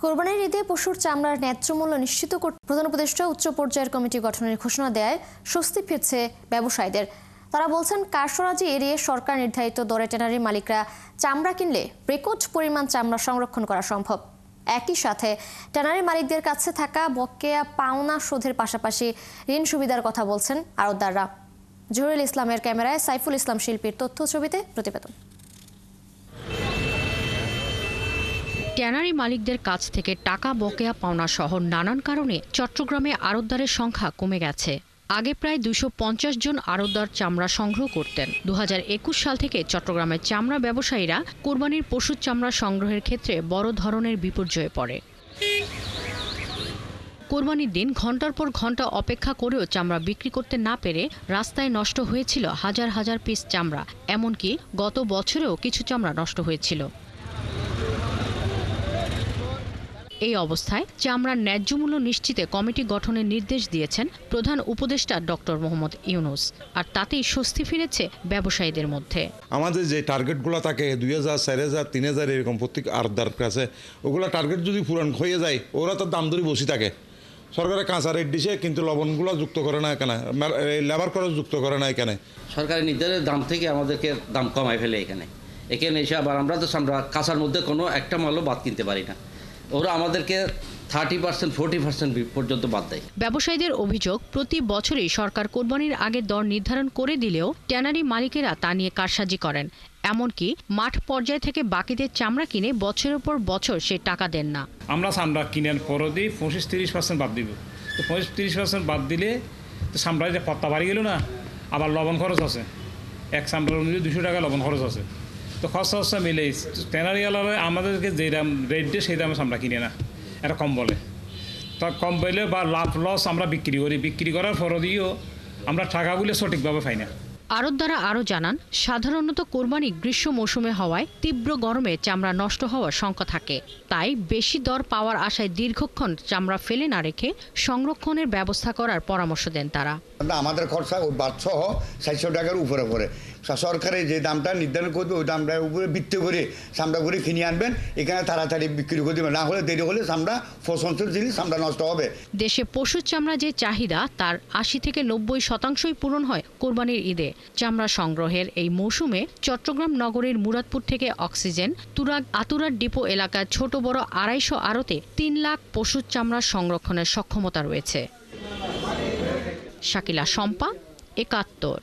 কোরবানির ঈদে পশুর চামড়ার ন্যায্য মূল্য নিশ্চিত করতে প্রধান উপদেষ্টা উচ্চ পর্যায়ের কমিটি গঠনের ঘোষণা দেয় স্বস্তি ফিরছে ব্যবসায়ীদের। তারা বলছেন, কারসাজি এড়িয়ে সরকার নির্ধারিত দরে ট্যানারির মালিকরা চামড়া কিনলে রেকর্ড পরিমাণ চামড়া সংরক্ষণ করা সম্ভব। একই সাথে ট্যানারি মালিকদের কাছে থাকা বকেয়া পাওনা শোধের পাশাপাশি ঋণ সুবিধার কথা বলছেন আড়তদাররা। জহুরুল ইসলামের ক্যামেরায় সাইফুল ইসলাম শিল্পীর তথ্য ছবিতে প্রতিবেদন। ট্যানারি মালিকদের কাছ থেকে টাকা বকেয়া পাওনা সহ নানান কারণে চট্টগ্রামে আড়তদারের সংখ্যা কমে গেছে। আগে প্রায় 250 জন আড়তদার চামড়া সংগ্রহ করতেন। 2021 সাল থেকে চট্টগ্রামের চামড়া ব্যবসায়ীরা কোরবানির পশুর চামড়া সংগ্রহের ক্ষেত্রে বড় ধরনের বিপর্যয়ে পড়ে। কোরবানির দিন ঘন্টার পর ঘন্টা অপেক্ষা করেও চামড়া বিক্রি করতে না পেরে রাস্তায় নষ্ট হয়েছিল হাজার হাজার পিস চামড়া। এমনকি গত বছরেও কিছু চামড়া নষ্ট হয়েছিল। এই অবস্থায় চামড়ার ন্যায্য মূল্য নিশ্চিতে কমিটি গঠনের নির্দেশ দিয়েছেন প্রধান উপদেষ্টা ডক্টর মোহাম্মদ ইউনূস। আর তাতেই স্বস্তি ফিরেছে ব্যবসায়ীদের মধ্যে। আমাদের যে টার্গেটগুলো থাকে 2000, 4000, 3000 এরকম প্রত্যেক আড়তদার কাছে, ওগুলো টার্গেট যদি পূরণ হয়ে যায় ওরা তো দাম ধরে বসে থাকে। সরকারের কাঁচা রেট দিছে কিন্তু লবণগুলো যুক্ত করে না এখানে, লেবার খরচ যুক্ত করে না এখানে। সরকারের নির্ধারিত দাম থেকে আমাদেরকে দাম কমায় ফেলে এখানে এসে আবার আমরা তো কাঁচার মধ্যে কোনো একটা মালও বাদ কিনতে পারি না। ওরা আমাদেরকে 30%, 40% পর্যন্ত বাদ দেয়। ব্যবসায়ীদের অভিযোগ, প্রতি বছরই সরকার কোরবানির আগে দর নির্ধারণ করে দিলেও ট্যানারি মালিকেরা তা নিয়ে কারসাজি করেন। এমনকি মাঠ পর্যায় থেকে বাকিদের চামড়া কিনে বছরের পর বছর সে টাকা দেন না। আমরা চামড়া কিনার পরও দিই 25-30% বাদ দিব। তো 25-30% বাদ দিলে তো চামড়ায় যে পত্তা বাড়ি গেল না, আবার লবণ খরচ আছে। এক চামড়ার অনুযায়ী 200 টাকা লবণ খরচ আছে। তো খরচা মিলে ট্যানারিওয়ালারা আমাদেরকে যে দাম রেট দিয়ে সেই দামে চামড়া কিনে না, এটা কম বলে। তা কম পাইলে বা লাভ লস আমরা বিক্রি করি, বিক্রি করার পরও দিয়েও আমরা টাকাগুলো সঠিকভাবে পাই না। আড়তদাররা আরও জানান, সাধারণত কোরবানি গ্রীষ্ম মৌসুমে হওয়ায় তীব্র গরমে চামড়া নষ্ট হওয়ার শঙ্কা থাকে। তাই বেশি দর পাওয়ার আশায় দীর্ঘক্ষণ চামড়া ফেলে না রেখে সংরক্ষণের ব্যবস্থা করার পরামর্শ দেন তারা। আমাদের খরচা ওই বাদসহ 400 টাকার উপরে পড়ে। সরকারের যে দামটা নির্ধারণ করবে ওই দামটার উপরে ভিত্তি করে চামড়া করে কিনে আনবেন, এখানে তাড়াতাড়ি বিক্রি করে দেবেন, না হলে দেরি হলে চামড়া ফসলের জিনিস চামড়া নষ্ট হবে। দেশে পশুর চামড়া যে চাহিদা তার 80 থেকে 90% পূরণ হয় কোরবানির ঈদে। চামড়া সংগ্রহের এই মৌসুমে চট্টগ্রাম নগরের মুরাদপুর থেকে অক্সিজেন, তুরাগ আতুরার ডিপো এলাকার ছোট বড় 250 আড়তে 3 লাখ পশুর চামড়া সংরক্ষণের সক্ষমতা রয়েছে। শাকিলা শম্পা, 71।